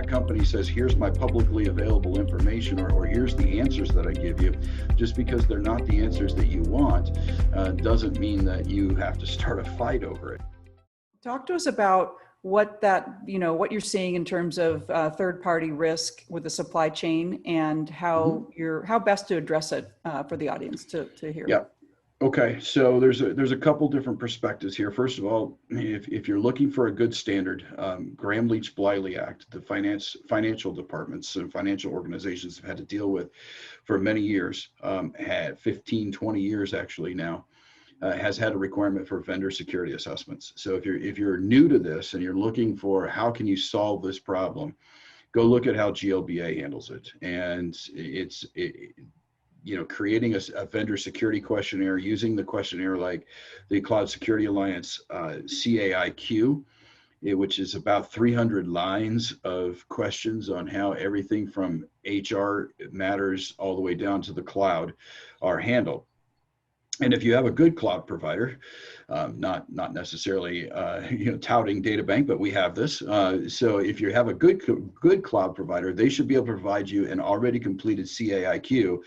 that company says, here's my publicly available information, or here's the answers that I give you, just because they're not the answers that you want, doesn't mean that you have to start a fight over it. Talk to us about what what you're seeing in terms of third-party risk with the supply chain, and how how best to address it for the audience to hear. Yeah. Okay, so there's a couple different perspectives here. First of all, if you're looking for a good standard, Gramm-Leach-Bliley Act, the financial departments and financial organizations have had to deal with for many years, had 15, 20 years actually now, has had a requirement for vendor security assessments. So if you're new to this and you're looking for how can you solve this problem, go look at how GLBA handles it. And it's creating a vendor security questionnaire, using the questionnaire like the Cloud Security Alliance CAIQ, which is about 300 lines of questions on how everything from HR matters all the way down to the cloud are handled. And if you have a good cloud provider, not necessarily touting DataBank, but we have this. So if you have a good cloud provider, they should be able to provide you an already completed CAIQ.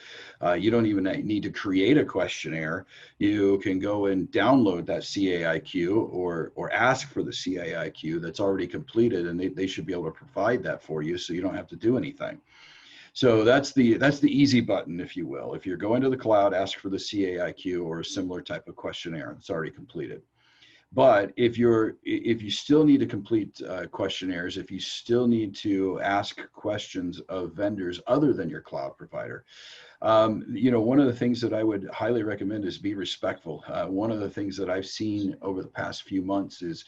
You don't even need to create a questionnaire. You can go and download that CAIQ or ask for the CAIQ that's already completed, and they should be able to provide that for you, so you don't have to do anything. So that's the easy button, if you will. If you're going to the cloud, ask for the CAIQ or a similar type of questionnaire that's already completed. But if you still need to complete questionnaires, if you still need to ask questions of vendors other than your cloud provider, one of the things that I would highly recommend is be respectful. One of the things that I've seen over the past few months is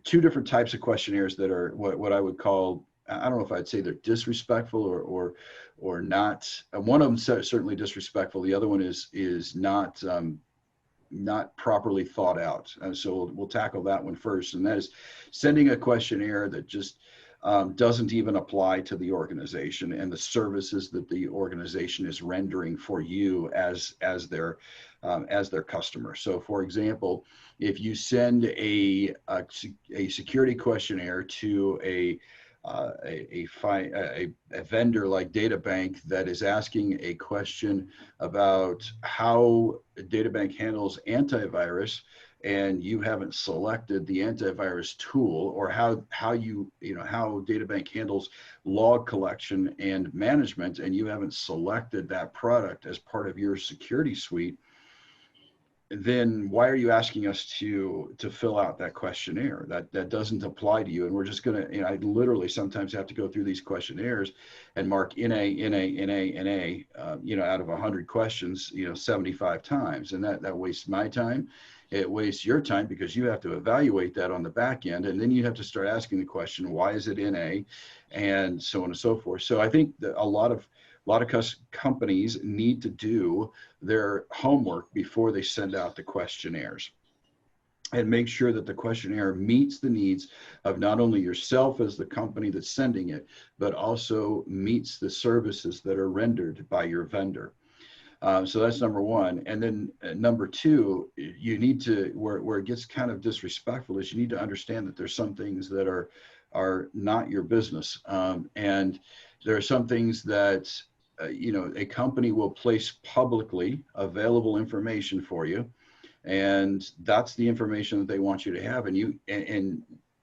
two different types of questionnaires that are what I would call, I don't know if I'd say they're disrespectful or not. One of them certainly disrespectful. The other one is not properly thought out. So we'll tackle that one first, and that is sending a questionnaire that just doesn't even apply to the organization and the services that the organization is rendering for you as their customer. So, for example, if you send a security questionnaire to a vendor like DataBank that is asking a question about how DataBank handles antivirus, and you haven't selected the antivirus tool, or how DataBank handles log collection and management, and you haven't selected that product as part of your security suite, then why are you asking us to fill out that questionnaire? That doesn't apply to you. And we're just gonna, I literally sometimes have to go through these questionnaires and mark NA, out of 100 questions, 75 times. And that wastes my time. It wastes your time, because you have to evaluate that on the back end. And then you have to start asking the question, why is it NA? And so on and so forth. So I think that a lot of companies need to do their homework before they send out the questionnaires, and make sure that the questionnaire meets the needs of not only yourself as the company that's sending it, but also meets the services that are rendered by your vendor. So that's number one. And then number two, you need to, where it gets kind of disrespectful, is you need to understand that there's some things that are not your business. And there are some things that a company will place publicly available information for you, and that's the information that they want you to have. And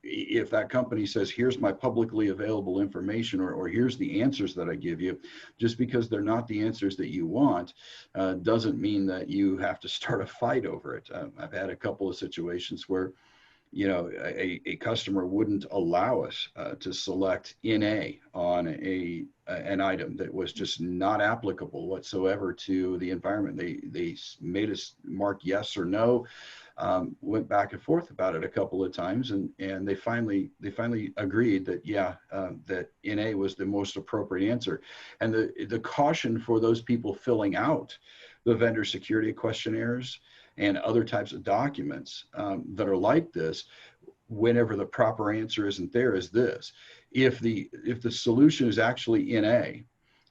if that company says, here's my publicly available information, or here's the answers that I give you, just because they're not the answers that you want, doesn't mean that you have to start a fight over it. I've had a couple of situations where a customer wouldn't allow us to select NA on an item that was just not applicable whatsoever to the environment. They made us mark yes or no, went back and forth about it a couple of times, and they finally agreed that that NA was the most appropriate answer. And the caution for those people filling out the vendor security questionnaires and other types of documents that are like this, whenever the proper answer isn't there, is this: if the solution is actually NA,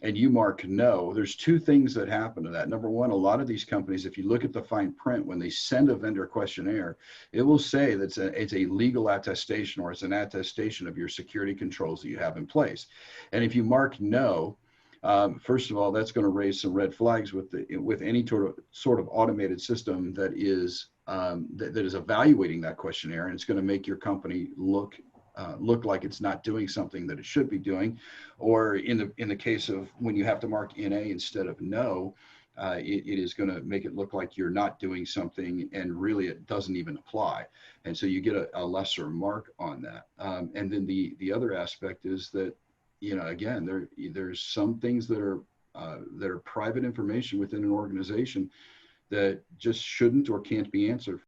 and you mark no, there's two things that happen to that. Number one, a lot of these companies, if you look at the fine print, when they send a vendor questionnaire, it will say that it's a legal attestation, or it's an attestation of your security controls that you have in place. And if you mark no, first of all, that's going to raise some red flags with any sort of automated system that is that is evaluating that questionnaire, and it's going to make your company look like it's not doing something that it should be doing. Or in the case of when you have to mark NA instead of no, it is going to make it look like you're not doing something, and really it doesn't even apply. And so you get a lesser mark on that. And then the other aspect is that, again, there's some things that are private information within an organization that just shouldn't or can't be answered